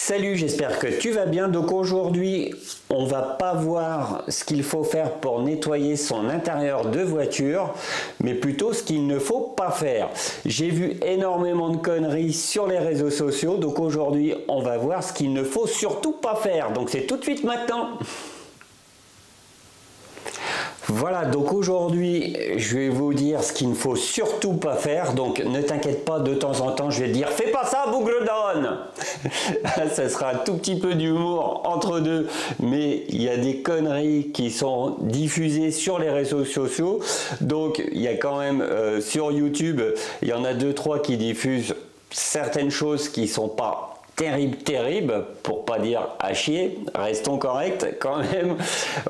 Salut, j'espère que tu vas bien. Donc aujourd'hui, on va pas voir ce qu'il faut faire pour nettoyer son intérieur de voiture, mais plutôt ce qu'il ne faut pas faire. J'ai vu énormément de conneries sur les réseaux sociaux, donc aujourd'hui, on va voir ce qu'il ne faut surtout pas faire. Donc c'est tout de suite maintenant. Voilà, donc aujourd'hui, je vais vous dire ce qu'il ne faut surtout pas faire. Donc ne t'inquiète pas, de temps en temps, je vais te dire « Fais pas ça, Bougledon !» Ça sera un tout petit peu d'humour entre deux, mais il y a des conneries qui sont diffusées sur les réseaux sociaux. Donc il y a quand même sur YouTube, il y en a 2-3 qui diffusent certaines choses qui sont pas terrible, pour pas dire à chier, restons corrects quand même.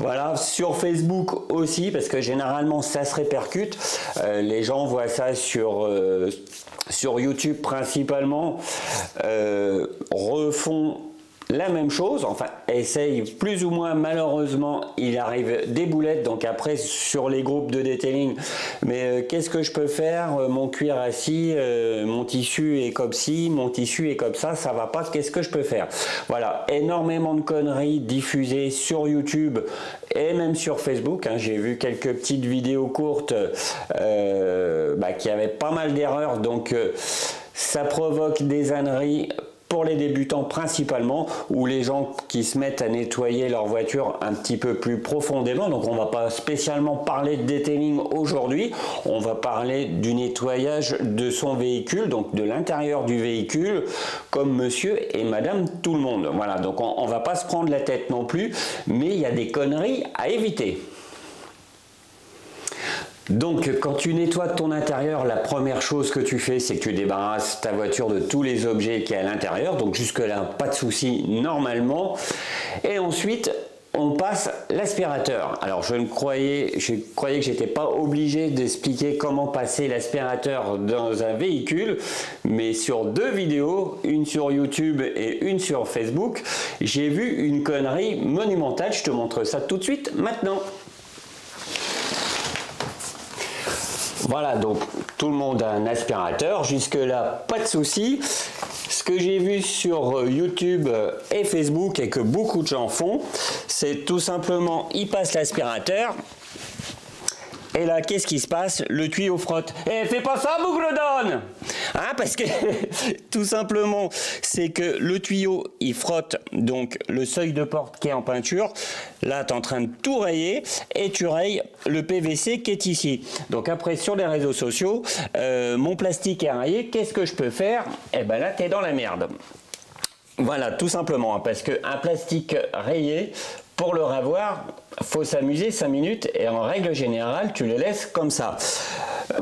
Voilà, sur Facebook aussi, parce que généralement ça se répercute, les gens voient ça sur YouTube principalement, refont la même chose, enfin essaye plus ou moins, malheureusement il arrive des boulettes, donc après sur les groupes de detailing, mais qu'est-ce que je peux faire, mon cuir assis, mon tissu est comme ci, mon tissu est comme ça va pas, qu'est-ce que je peux faire? Voilà, énormément de conneries diffusées sur YouTube et même sur Facebook, hein. J'ai vu quelques petites vidéos courtes qui avaient pas mal d'erreurs, donc ça provoque des âneries pour les débutants principalement, ou les gens qui se mettent à nettoyer leur voiture un petit peu plus profondément. Donc on va pas spécialement parler de detailing aujourd'hui, on va parler du nettoyage de son véhicule, donc de l'intérieur du véhicule, comme monsieur et madame tout le monde. Voilà, donc on va pas se prendre la tête non plus, mais il y a des conneries à éviter. Donc quand tu nettoies ton intérieur, la première chose que tu fais, c'est que tu débarrasses ta voiture de tous les objets qu'il y a à l'intérieur. Donc jusque là, pas de souci normalement. Et ensuite, on passe l'aspirateur. Alors je croyais que j'étais pas obligé d'expliquer comment passer l'aspirateur dans un véhicule, mais sur 2 vidéos, une sur YouTube et une sur Facebook, j'ai vu une connerie monumentale. Je te montre ça tout de suite maintenant. Voilà, donc tout le monde a un aspirateur, jusque là pas de souci. Ce que j'ai vu sur YouTube et Facebook et que beaucoup de gens font, c'est tout simplement ils passent l'aspirateur et là qu'est-ce qui se passe? Le tuyau frotte. Eh, fais pas ça, Bougledon! Hein, parce que tout simplement c'est que le tuyau il frotte donc le seuil de porte qui est en peinture. Là tu es en train de tout rayer et tu rayes le PVC qui est ici. Donc après sur les réseaux sociaux, mon plastique est rayé, qu'est-ce que je peux faire? Eh ben là tu es dans la merde. Voilà, tout simplement, parce qu'un plastique rayé, pour le ravoir, faut s'amuser 5 minutes et en règle générale, tu le laisses comme ça.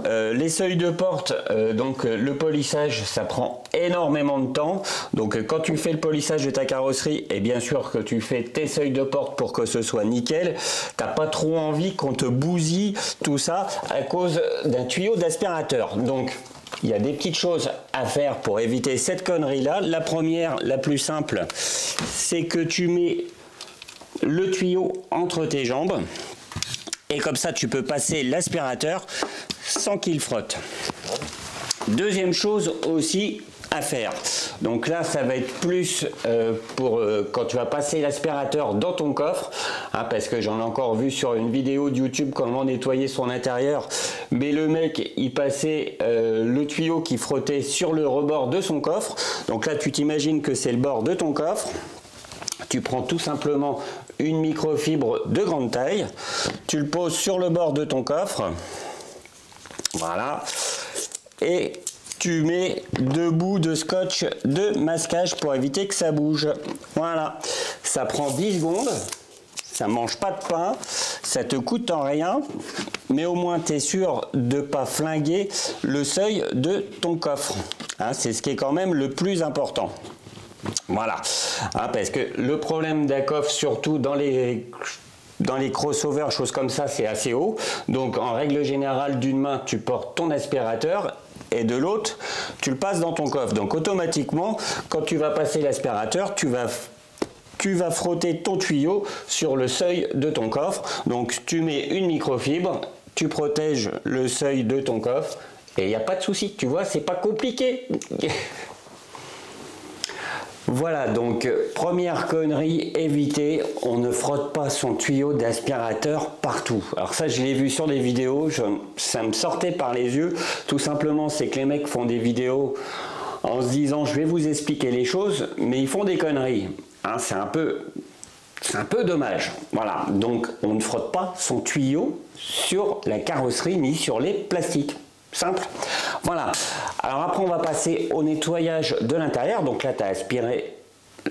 Les seuils de porte, donc le polissage, ça prend énormément de temps. Donc quand tu fais le polissage de ta carrosserie, et bien sûr que tu fais tes seuils de porte pour que ce soit nickel, t'as pas trop envie qu'on te bousille tout ça à cause d'un tuyau d'aspirateur. Donc il y a des petites choses à faire pour éviter cette connerie-là. La première, la plus simple, c'est que tu mets le tuyau entre tes jambes et comme ça tu peux passer l'aspirateur sans qu'il frotte. Deuxième chose aussi à faire, donc là ça va être plus pour quand tu vas passer l'aspirateur dans ton coffre, hein, parce que j'en ai encore vu sur une vidéo de YouTube comment nettoyer son intérieur, mais le mec il passait le tuyau qui frottait sur le rebord de son coffre. Donc là tu t'imagines que c'est le bord de ton coffre, tu prends tout simplement une microfibre de grande taille, tu le poses sur le bord de ton coffre, voilà, et tu mets 2 bouts de scotch de masquage pour éviter que ça bouge. Voilà, ça prend 10 secondes, ça mange pas de pain, ça te coûte en rien, mais au moins tu es sûr de ne pas flinguer le seuil de ton coffre. Hein, c'est ce qui est quand même le plus important. Voilà, hein, parce que le problème d'un coffre, surtout dans les crossovers, choses comme ça, c'est assez haut. Donc en règle générale, d'une main, tu portes ton aspirateur et de l'autre, tu le passes dans ton coffre. Donc automatiquement, quand tu vas passer l'aspirateur, tu vas frotter ton tuyau sur le seuil de ton coffre. Donc tu mets une microfibre, tu protèges le seuil de ton coffre et il n'y a pas de souci. Tu vois, c'est pas compliqué. Voilà, donc première connerie, éviter, on ne frotte pas son tuyau d'aspirateur partout. Alors ça, je l'ai vu sur des vidéos, ça me sortait par les yeux. Tout simplement, c'est que les mecs font des vidéos en se disant, je vais vous expliquer les choses, mais ils font des conneries. Hein, c'est un peu dommage. Voilà, donc on ne frotte pas son tuyau sur la carrosserie ni sur les plastiques. Simple. Voilà. Alors après, on va passer au nettoyage de l'intérieur. Donc là, tu as aspiré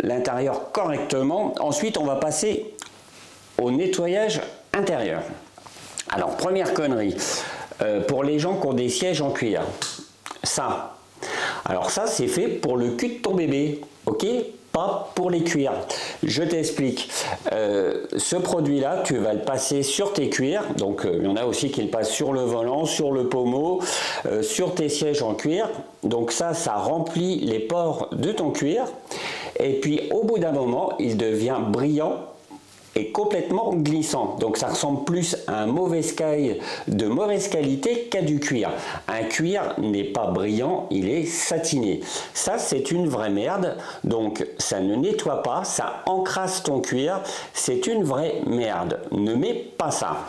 l'intérieur correctement. Ensuite, on va passer au nettoyage intérieur. Alors, première connerie, pour les gens qui ont des sièges en cuir. Ça. Alors ça, c'est fait pour le cul de ton bébé. Ok ? Pas pour les cuirs. Je t'explique. Ce produit-là, tu vas le passer sur tes cuirs. Donc, il y en a aussi qui le passent sur le volant, sur le pommeau, sur tes sièges en cuir. Donc ça remplit les pores de ton cuir. Et puis, au bout d'un moment, il devient brillant et complètement glissant. Donc ça ressemble plus à un mauvais sky de mauvaise qualité qu'à du cuir. Un cuir n'est pas brillant, il est satiné. Ça, c'est une vraie merde. Donc ça ne nettoie pas, ça encrasse ton cuir. C'est une vraie merde. Ne mets pas ça.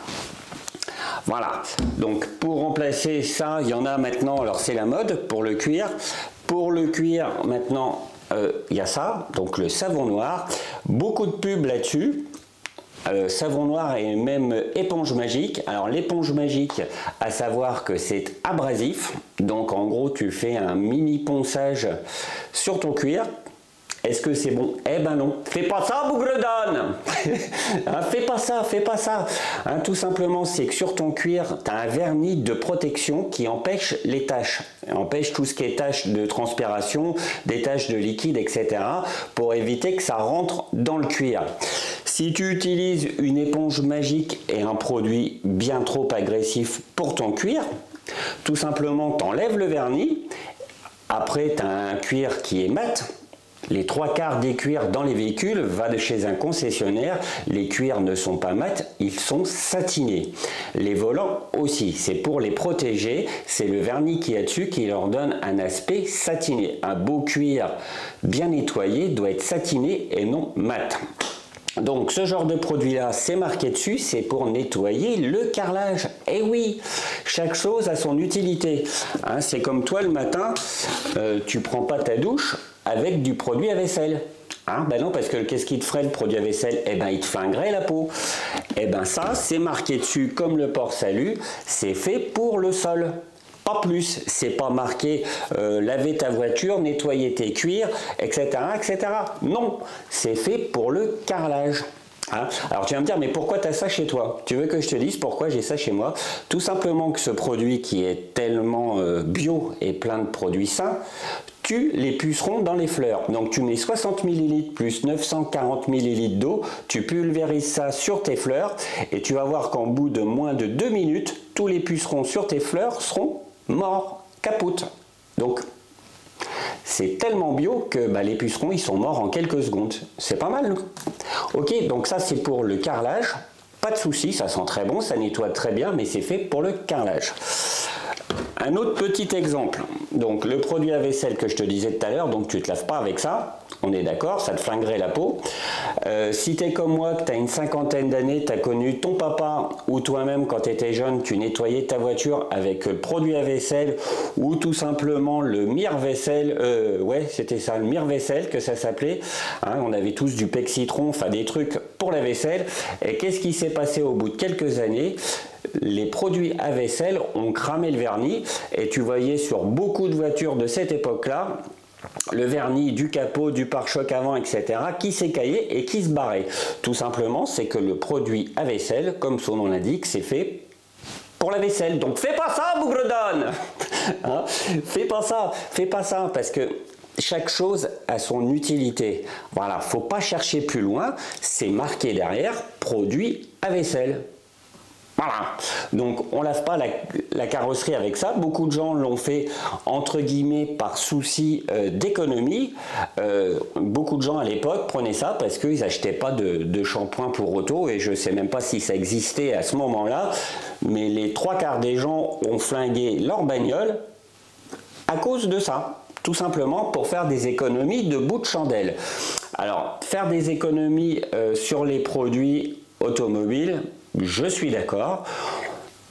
Voilà. Donc pour remplacer ça, il y en a maintenant, alors c'est la mode pour le cuir. Pour le cuir, maintenant, il y a ça, donc le savon noir. Beaucoup de pubs là-dessus. Savon noir et même éponge magique. Alors l'éponge magique, à savoir que c'est abrasif, donc en gros tu fais un mini ponçage sur ton cuir. Est-ce que c'est bon? Eh ben non, fais pas ça, bougredonne. Hein, fais pas ça. Hein, tout simplement, c'est que sur ton cuir, tu as un vernis de protection qui empêche les taches, empêche tout ce qui est taches de transpiration, des taches de liquide, etc. pour éviter que ça rentre dans le cuir. Si tu utilises une éponge magique et un produit bien trop agressif pour ton cuir, tout simplement, tu enlèves le vernis. Après, tu as un cuir qui est mat. Les 3/4 des cuirs dans les véhicules va de chez un concessionnaire. Les cuirs ne sont pas mat, ils sont satinés. Les volants aussi, c'est pour les protéger. C'est le vernis qu'il y a dessus qui leur donne un aspect satiné. Un beau cuir bien nettoyé doit être satiné et non mat. Donc ce genre de produit là, c'est marqué dessus, c'est pour nettoyer le carrelage. Et oui, chaque chose a son utilité. Hein, c'est comme toi le matin, tu prends pas ta douche avec du produit à vaisselle. Hein, ben non, parce que qu'est-ce qui te ferait le produit à vaisselle? Eh ben il te flinguerait la peau. Eh ben ça, c'est marqué dessus comme le port salut, c'est fait pour le sol. Pas plus, c'est pas marqué laver ta voiture, nettoyer tes cuirs, etc. etc. Non, c'est fait pour le carrelage. Hein? Alors tu vas me dire, mais pourquoi tu as ça chez toi? Tu veux que je te dise pourquoi j'ai ça chez moi? Tout simplement que ce produit qui est tellement bio et plein de produits sains, tue les pucerons dans les fleurs. Donc tu mets 60 ml plus 940 ml d'eau, tu pulvérises ça sur tes fleurs et tu vas voir qu'en bout de moins de 2 minutes, tous les pucerons sur tes fleurs seront morts, capote. Donc c'est tellement bio que les pucerons ils sont morts en quelques secondes. C'est pas mal. Ok, donc ça c'est pour le carrelage. Pas de souci, ça sent très bon, ça nettoie très bien, mais c'est fait pour le carrelage. Un autre petit exemple, donc le produit à vaisselle que je te disais tout à l'heure, donc tu ne te laves pas avec ça, on est d'accord, ça te flinguerait la peau. Si tu es comme moi, que tu as une cinquantaine d'années, tu as connu ton papa ou toi-même quand tu étais jeune, tu nettoyais ta voiture avec le produit à vaisselle ou tout simplement le mire-vaisselle, ouais c'était ça, le mire-vaisselle que ça s'appelait, hein, on avait tous du pec citron, enfin des trucs pour la vaisselle, et qu'est-ce qui s'est passé au bout de quelques années? Les produits à vaisselle ont cramé le vernis et tu voyais sur beaucoup de voitures de cette époque-là le vernis du capot, du pare-choc avant, etc. qui s'écaillait et qui se barrait. Tout simplement, c'est que le produit à vaisselle, comme son nom l'indique, c'est fait pour la vaisselle. Donc fais pas ça, bougredonne. Hein, fais pas ça, parce que chaque chose a son utilité. Voilà, faut pas chercher plus loin, c'est marqué derrière, produit à vaisselle. Voilà, donc on lave pas la carrosserie avec ça. Beaucoup de gens l'ont fait entre guillemets par souci d'économie. Beaucoup de gens à l'époque prenaient ça parce qu'ils n'achetaient pas de shampoing pour auto, et je sais même pas si ça existait à ce moment-là, mais les 3/4 des gens ont flingué leur bagnole à cause de ça. tout simplement pour faire des économies de bout de chandelle. Alors, faire des économies sur les produits automobiles, je suis d'accord.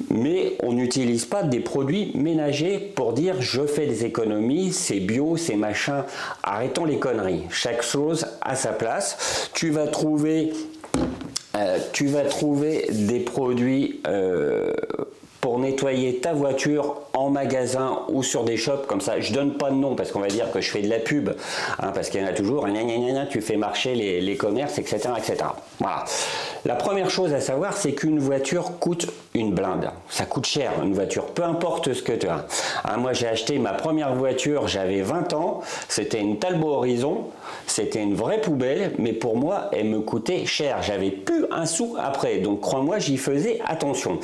Mais on n'utilise pas des produits ménagers pour dire je fais des économies, c'est bio, c'est machin. Arrêtons les conneries. Chaque chose à sa place. Tu vas trouver des produits pour nettoyer ta voiture en magasin ou sur des shops comme ça. Je donne pas de nom parce qu'on va dire que je fais de la pub, hein, parce qu'il y en a toujours, tu fais marcher les commerces, etc., etc. Voilà. La première chose à savoir, c'est qu'une voiture coûte une blinde. Ça coûte cher, une voiture, peu importe ce que tu as. Hein, moi, j'ai acheté ma première voiture, j'avais 20 ans, c'était une Talbot Horizon, c'était une vraie poubelle, mais pour moi, elle me coûtait cher. J'avais plus un sou après, donc crois-moi, j'y faisais attention.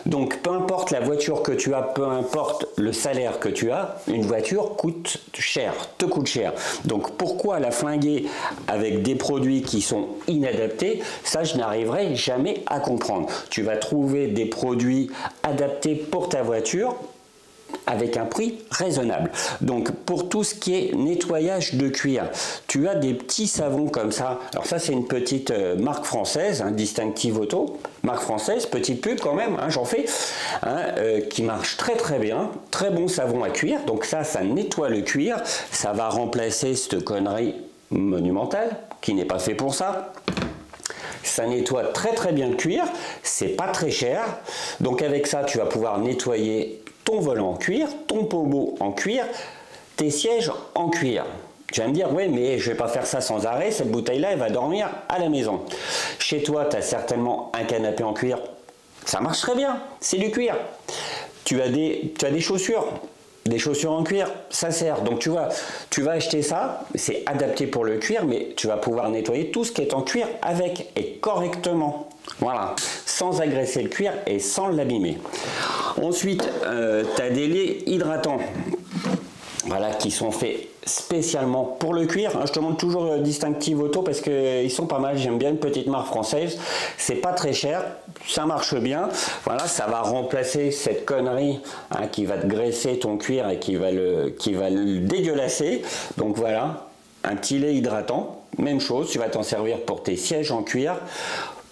Donc, peu importe la voiture que tu as, peu importe le salaire que tu as, une voiture coûte cher, te coûte cher. Donc, pourquoi la flinguer avec des produits qui sont inadaptés? Ça, je n'arriverai jamais à comprendre. Tu vas trouver des produits adaptés pour ta voiture avec un prix raisonnable. Donc pour tout ce qui est nettoyage de cuir, tu as des petits savons comme ça. Alors ça, c'est une petite marque française, hein, Distinctive Auto, marque française, petite pub quand même, hein, j'en fais, hein, qui marche très très bien, très bon savon à cuir. Donc ça nettoie le cuir, ça va remplacer cette connerie monumentale qui n'est pas fait pour ça. Ça nettoie très très bien le cuir, c'est pas très cher. Donc avec ça, tu vas pouvoir nettoyer ton volant en cuir, ton pommeau en cuir, tes sièges en cuir. Tu vas me dire, oui, mais je vais pas faire ça sans arrêt, cette bouteille-là, elle va dormir à la maison. Chez toi, tu as certainement un canapé en cuir, ça marche très bien, c'est du cuir. Tu as des chaussures. Des chaussures en cuir, ça sert. Donc tu vas acheter ça, c'est adapté pour le cuir, mais tu vas pouvoir nettoyer tout ce qui est en cuir avec et correctement. Voilà, sans agresser le cuir et sans l'abîmer. Ensuite, tu as des laits hydratants. Voilà, qui sont faits spécialement pour le cuir. Je te montre toujours Distinctive Auto parce qu'ils sont pas mal. J'aime bien une petite marque française. C'est pas très cher, ça marche bien. Voilà, ça va remplacer cette connerie, hein, qui va te graisser ton cuir et qui va le dégueulasser. Donc voilà, un petit lait hydratant. Même chose, tu vas t'en servir pour tes sièges en cuir,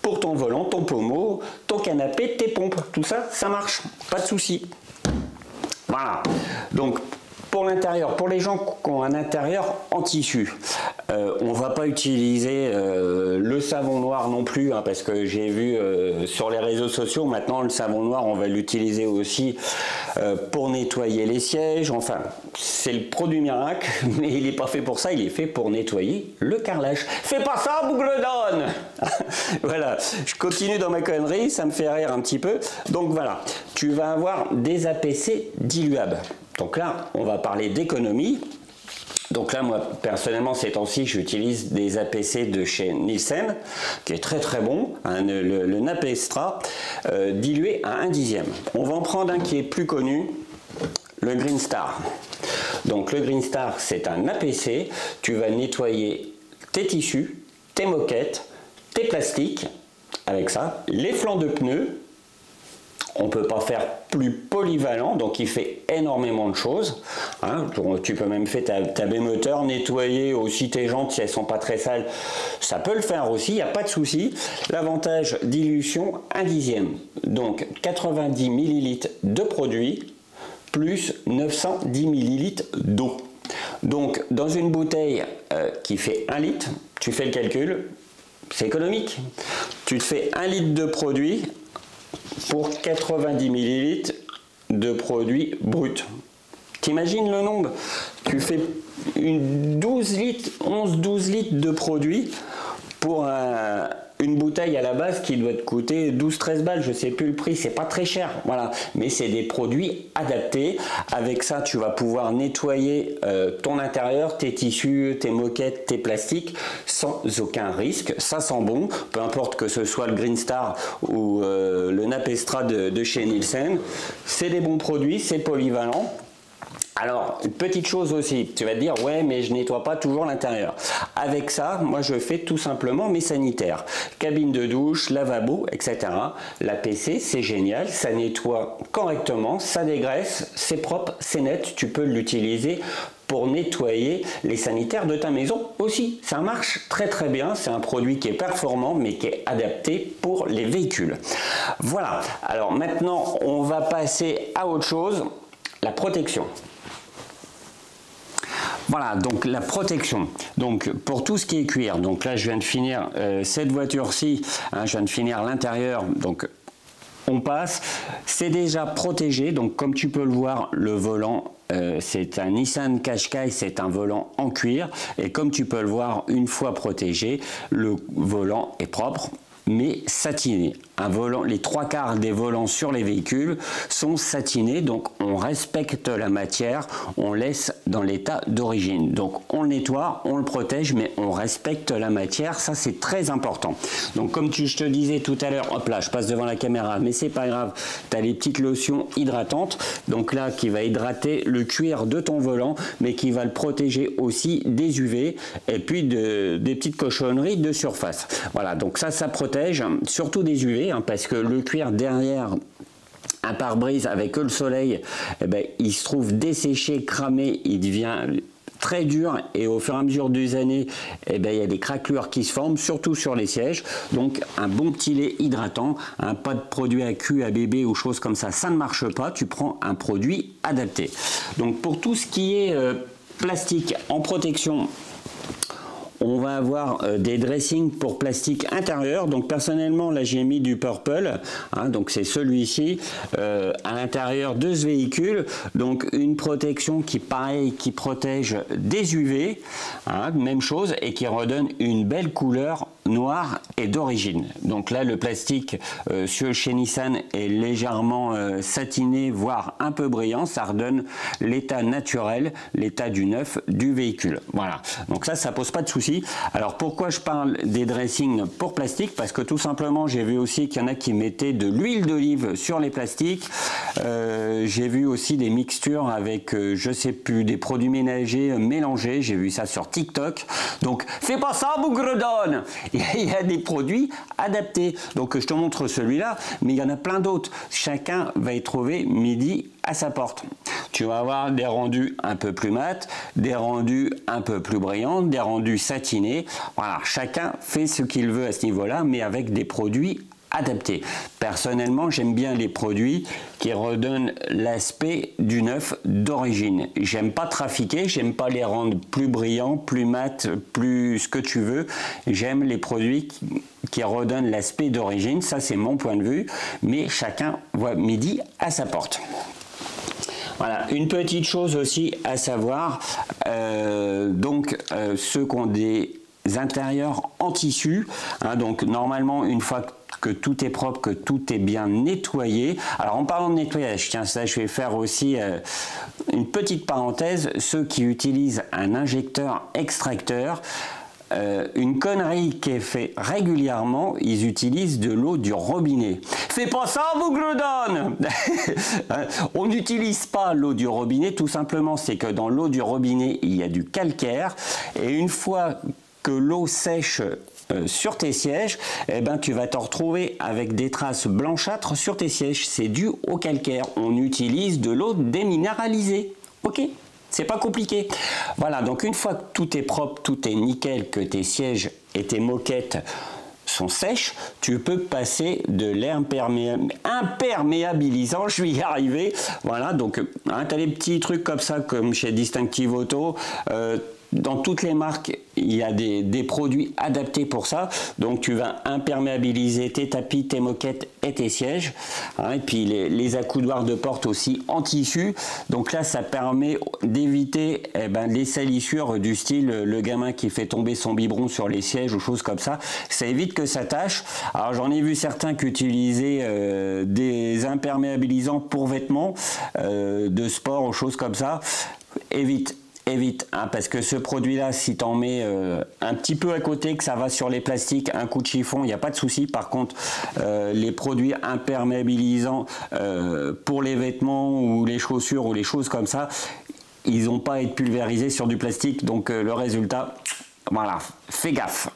pour ton volant, ton pommeau, ton canapé, tes pompes. Tout ça, ça marche. Pas de souci. Voilà. Donc pour l'intérieur, pour les gens qui ont un intérieur en tissu, on ne va pas utiliser le savon noir non plus, hein, parce que j'ai vu sur les réseaux sociaux, maintenant le savon noir, on va l'utiliser aussi pour nettoyer les sièges. Enfin, c'est le produit miracle, mais il n'est pas fait pour ça, il est fait pour nettoyer le carrelage. Fais pas ça, Bougledon. Voilà, je continue dans ma connerie, ça me fait rire un petit peu. Donc voilà, tu vas avoir des APC diluables. Donc là, on va parler d'économie. Donc là, moi, personnellement, ces temps-ci, j'utilise des APC de chez Nielsen, qui est très très bon, hein, le Napestra, dilué à 1/10. On va en prendre un qui est plus connu, le Green Star. Donc le Green Star, c'est un APC. Tu vas nettoyer tes tissus, tes moquettes, tes plastiques, avec ça, les flancs de pneus. On ne peut pas faire plus polyvalent, donc il fait énormément de choses. Hein. Tu peux même faire ta moteur, nettoyer aussi tes jantes si elles ne sont pas très sales. Ça peut le faire aussi, il n'y a pas de souci. L'avantage, dilution, 1/10. Donc 90 ml de produit plus 910 ml d'eau. Donc dans une bouteille qui fait 1 litre, tu fais le calcul, c'est économique. Tu te fais 1 litre de produit pour 90 ml de produits bruts. T'imagines le nombre? Tu fais 12 litres, 11-12 litres de produits pour une bouteille à la base qui doit te coûter 12-13 balles, je sais plus le prix, c'est pas très cher, voilà, mais c'est des produits adaptés. Avec ça, tu vas pouvoir nettoyer ton intérieur, tes tissus, tes moquettes, tes plastiques sans aucun risque. Ça sent bon, peu importe que ce soit le Green Star ou le Napestra de chez Nielsen, c'est des bons produits, c'est polyvalent. Alors, une petite chose aussi, tu vas te dire, ouais, mais je nettoie pas toujours l'intérieur. Avec ça, moi, je fais tout simplement mes sanitaires. Cabine de douche, lavabo, etc. L'APC, c'est génial, ça nettoie correctement, ça dégraisse, c'est propre, c'est net, tu peux l'utiliser pour nettoyer les sanitaires de ta maison aussi. Ça marche très très bien, c'est un produit qui est performant mais qui est adapté pour les véhicules. Voilà, alors maintenant on va passer à autre chose, la protection. Voilà, donc la protection. Donc pour tout ce qui est cuir, donc là je viens de finir cette voiture-ci, hein, je viens de finir l'intérieur, donc on passe, c'est déjà protégé, donc comme tu peux le voir, le volant, c'est un Nissan Qashqai, c'est un volant en cuir, et comme tu peux le voir, une fois protégé, le volant est propre, mais satiné. Un volant, les 3/4 des volants sur les véhicules sont satinés, donc on respecte la matière, on laisse dans l'état d'origine. Donc on le nettoie, on le protège, mais on respecte la matière, ça c'est très important. Donc comme je te disais tout à l'heure, hop là, je passe devant la caméra, mais c'est pas grave, tu as les petites lotions hydratantes, donc là qui va hydrater le cuir de ton volant, mais qui va le protéger aussi des UV et puis des petites cochonneries de surface. Voilà, donc ça protège, surtout des UV, hein, parce que le cuir derrière un pare-brise avec le soleil, eh ben, il se trouve desséché, cramé, il devient très dur et au fur et à mesure des années, eh ben, il y a des craquelures qui se forment, surtout sur les sièges. Donc un bon petit lait hydratant, pas de produit à cul, à bébé ou choses comme ça ne marche pas, tu prends un produit adapté. Donc pour tout ce qui est plastique en protection, on va avoir des dressings pour plastique intérieur. Donc personnellement là j'ai mis du Purple, hein, donc c'est celui-ci à l'intérieur de ce véhicule, donc une protection qui pareil qui protège des UV, hein, même chose, et qui redonne une belle couleur noire et d'origine. Donc là le plastique chez Nissan est légèrement satiné, voire un peu brillant, ça redonne l'état naturel, l'état du neuf du véhicule. Voilà, donc ça pose pas de souci. Alors pourquoi je parle des dressings pour plastique? Parce que tout simplement j'ai vu aussi qu'il y en a qui mettaient de l'huile d'olive sur les plastiques, j'ai vu aussi des mixtures avec je sais plus, des produits ménagers mélangés, j'ai vu ça sur TikTok. Donc fais pas ça bougredonne. Il y a des produits adaptés. Donc je te montre celui-là, mais il y en a plein d'autres. Chacun va y trouver midi à sa porte. Tu vas avoir des rendus un peu plus mat, des rendus un peu plus brillants, des rendus satinés. Voilà, chacun fait ce qu'il veut à ce niveau-là, mais avec des produits adaptés. Personnellement, j'aime bien les produits qui redonnent l'aspect du neuf d'origine. J'aime pas trafiquer, j'aime pas les rendre plus brillants, plus mat, plus ce que tu veux. J'aime les produits qui redonnent l'aspect d'origine, ça c'est mon point de vue, mais chacun voit midi à sa porte. Voilà, une petite chose aussi à savoir, ceux qui ont des intérieurs en tissu, hein, donc normalement une fois que tout est propre, que tout est bien nettoyé. Alors en parlant de nettoyage, tiens, ça je vais faire aussi une petite parenthèse, ceux qui utilisent un injecteur extracteur, une connerie qui est faite régulièrement, ils utilisent de l'eau du robinet. Fais pas ça, bougredonne. On n'utilise pas l'eau du robinet, tout simplement, c'est que dans l'eau du robinet, il y a du calcaire, et une fois que l'eau sèche sur tes sièges, eh ben, tu vas te retrouver avec des traces blanchâtres sur tes sièges. C'est dû au calcaire. On utilise de l'eau déminéralisée. Ok ? C'est pas compliqué. Voilà, donc une fois que tout est propre, tout est nickel, que tes sièges et tes moquettes sont sèches, tu peux passer de l'air imperméabilisant, je vais y arriver. Voilà, donc hein, tu as des petits trucs comme ça, comme chez Distinctive Auto. Dans toutes les marques, il y a des produits adaptés pour ça. Donc tu vas imperméabiliser tes tapis, tes moquettes et tes sièges. Hein, et puis les accoudoirs de porte aussi en tissu. Donc là, ça permet d'éviter les salissures du style le gamin qui fait tomber son biberon sur les sièges ou choses comme ça. Ça évite que ça tâche. Alors j'en ai vu certains qui utilisaient des imperméabilisants pour vêtements de sport ou choses comme ça. Évite, hein, parce que ce produit-là, si tu en mets un petit peu à côté, que ça va sur les plastiques, un coup de chiffon, il n'y a pas de souci. Par contre, les produits imperméabilisants pour les vêtements ou les chaussures ou les choses comme ça, ils n'ont pas à être pulvérisés sur du plastique. Donc le résultat, voilà, fais gaffe.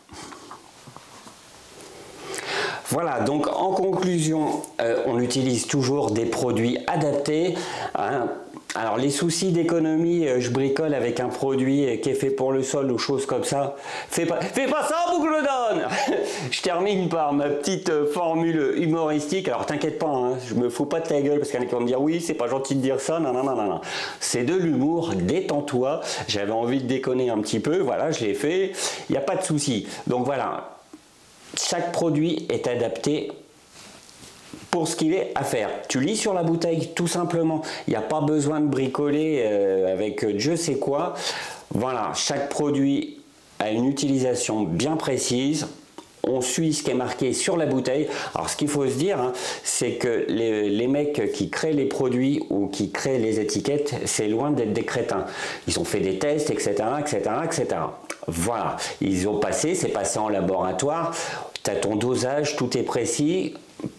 Voilà, donc en conclusion, on utilise toujours des produits adaptés. Hein. Alors les soucis d'économie, je bricole avec un produit qui est fait pour le sol ou choses comme ça. Fais pas ça, Boucledonne. Je termine par ma petite formule humoristique. Alors t'inquiète pas, hein, je me fous pas de ta gueule parce qu'il y en a qui vont me dire oui, c'est pas gentil de dire ça, non, non, non, non, non. C'est de l'humour, détends-toi. J'avais envie de déconner un petit peu, voilà, je l'ai fait. Il n'y a pas de souci. Donc voilà, chaque produit est adapté pour ce qu'il est à faire. Tu lis sur la bouteille, tout simplement. Il n'y a pas besoin de bricoler avec je sais quoi. Voilà, chaque produit a une utilisation bien précise. On suit ce qui est marqué sur la bouteille. Alors ce qu'il faut se dire, hein, c'est que les mecs qui créent les produits ou qui créent les étiquettes, c'est loin d'être des crétins. Ils ont fait des tests, etc., etc., etc. Voilà, ils ont passé, c'est passé en laboratoire. Tu as ton dosage, tout est précis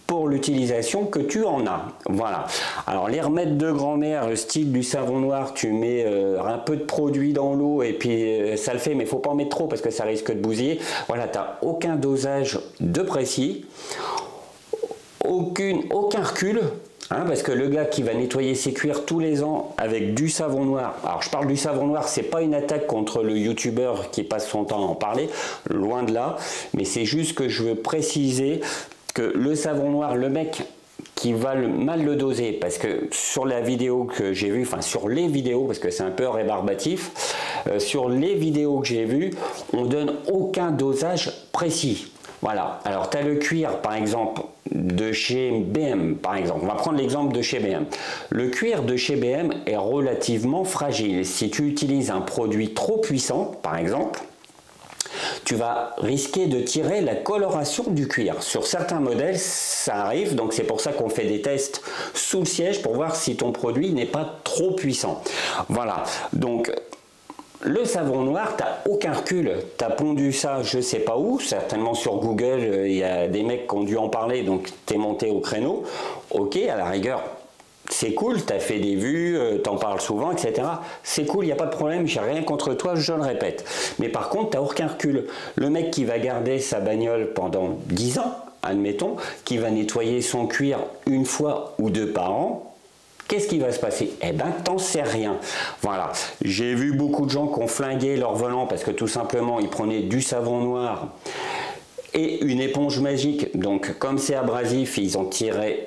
pour l'utilisation que tu en as. Voilà. Alors les remèdes de grand-mère, style du savon noir, tu mets un peu de produit dans l'eau et puis ça le fait, mais il ne faut pas en mettre trop parce que ça risque de bousiller. Voilà, tu n'as aucun dosage de précis, aucun recul. Hein, parce que le gars qui va nettoyer ses cuirs tous les ans avec du savon noir, alors je parle du savon noir, c'est pas une attaque contre le youtubeur qui passe son temps à en parler, loin de là, mais c'est juste que je veux préciser que le savon noir, le mec qui va mal le doser, parce que sur la vidéo que j'ai vue, enfin sur les vidéos, parce que c'est un peu rébarbatif, sur les vidéos que j'ai vues, on donne aucun dosage précis. Voilà, alors tu as le cuir par exemple de chez BM, par exemple, on va prendre l'exemple de chez BM. Le cuir de chez BM est relativement fragile. Si tu utilises un produit trop puissant, par exemple, tu vas risquer de tirer la coloration du cuir. Sur certains modèles, ça arrive, donc c'est pour ça qu'on fait des tests sous le siège pour voir si ton produit n'est pas trop puissant. Voilà, donc le savon noir, tu n'as aucun recul. Tu as pondu ça, je ne sais pas où, certainement sur Google, il y a des mecs qui ont dû en parler, donc tu es monté au créneau. Ok, à la rigueur, c'est cool, tu as fait des vues, tu en parles souvent, etc. C'est cool, il n'y a pas de problème, j'ai rien contre toi, je le répète. Mais par contre, tu n'as aucun recul. Le mec qui va garder sa bagnole pendant 10 ans, admettons, qui va nettoyer son cuir une fois ou deux par an, qu'est-ce qui va se passer? Eh ben, t'en sais rien. Voilà. J'ai vu beaucoup de gens qui ont flingué leur volant parce que tout simplement, ils prenaient du savon noir et une éponge magique. Donc, comme c'est abrasif, ils ont tiré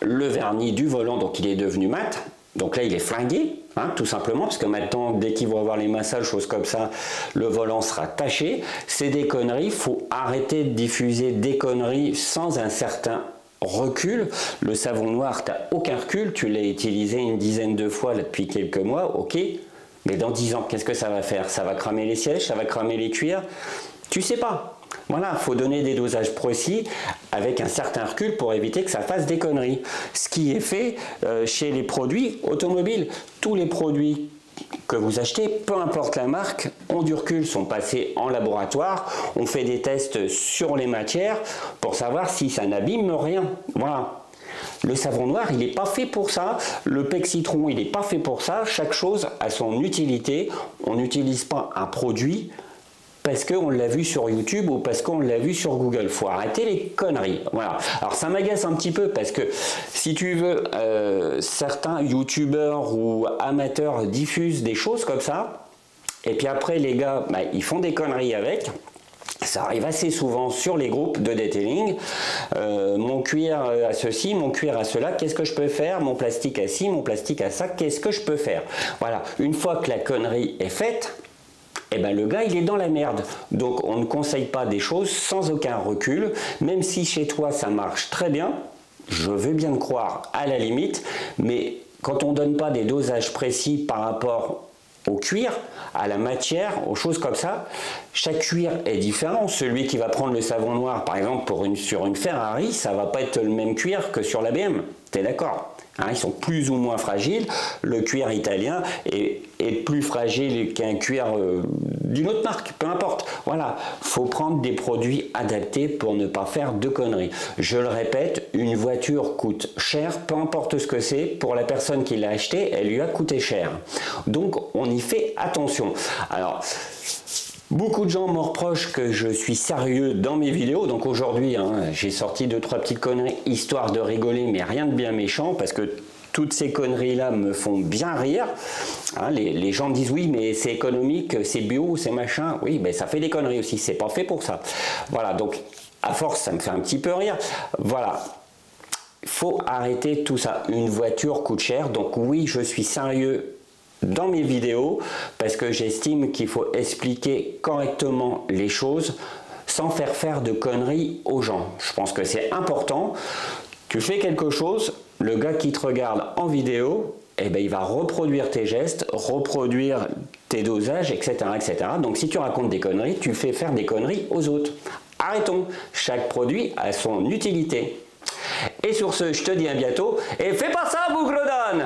le vernis du volant, donc il est devenu mat. Donc là, il est flingué, hein, tout simplement, parce que maintenant, dès qu'ils vont avoir les massages, choses comme ça, le volant sera taché. C'est des conneries. Il faut arrêter de diffuser des conneries sans un certain recul. Le savon noir, tu n'as aucun recul, tu l'as utilisé une dizaine de fois là, depuis quelques mois, ok, mais dans 10 ans, qu'est-ce que ça va faire? Ça va cramer les sièges, ça va cramer les cuirs? Tu sais pas. Voilà, il faut donner des dosages précis avec un certain recul pour éviter que ça fasse des conneries. Ce qui est fait chez les produits automobiles. Tous les produits que vous achetez, peu importe la marque, ont du recul, sont passés en laboratoire, on fait des tests sur les matières pour savoir si ça n'abîme rien. Voilà. Le savon noir, il n'est pas fait pour ça. Le pec citron, il n'est pas fait pour ça. Chaque chose a son utilité. On n'utilise pas un produit parce qu'on l'a vu sur YouTube ou parce qu'on l'a vu sur Google. Il faut arrêter les conneries. Voilà. Alors ça m'agace un petit peu parce que si tu veux, certains youtubeurs ou amateurs diffusent des choses comme ça. Et puis après les gars, bah, ils font des conneries avec. Ça arrive assez souvent sur les groupes de detailing. Mon cuir à ceci, mon cuir à cela, qu'est-ce que je peux faire? Mon plastique à ci, mon plastique à ça, qu'est-ce que je peux faire? Voilà. Une fois que la connerie est faite, eh ben le gars il est dans la merde. Donc on ne conseille pas des choses sans aucun recul, même si chez toi ça marche très bien, je veux bien te croire à la limite, mais quand on ne donne pas des dosages précis par rapport au cuir, à la matière, aux choses comme ça, chaque cuir est différent. Celui qui va prendre le savon noir par exemple sur une Ferrari, ça va pas être le même cuir que sur la BM, t'es d'accord? Hein, ils sont plus ou moins fragiles. Le cuir italien est plus fragile qu'un cuir d'une autre marque, peu importe. Voilà, faut prendre des produits adaptés pour ne pas faire de conneries. Je le répète, une voiture coûte cher, peu importe ce que c'est. Pour la personne qui l'a acheté, elle lui a coûté cher. Donc, on y fait attention. Alors, beaucoup de gens me reprochent que je suis sérieux dans mes vidéos, donc aujourd'hui hein, j'ai sorti 2-3 petites conneries histoire de rigoler, mais rien de bien méchant, parce que toutes ces conneries-là me font bien rire. Hein, les gens me disent oui, mais c'est économique, c'est bio, c'est machin. Oui, mais ça fait des conneries aussi, c'est pas fait pour ça. Voilà, donc à force, ça me fait un petit peu rire. Voilà. Il faut arrêter tout ça. Une voiture coûte cher, donc oui, je suis sérieux dans mes vidéos parce que j'estime qu'il faut expliquer correctement les choses sans faire de conneries aux gens. Je pense que c'est important. Tu fais quelque chose, le gars qui te regarde en vidéo, eh ben, il va reproduire tes gestes, reproduire tes dosages, etc., etc. Donc si tu racontes des conneries, tu fais faire des conneries aux autres. Arrêtons. Chaque produit a son utilité. Et sur ce, je te dis à bientôt et fais pas ça, bougre d'âne!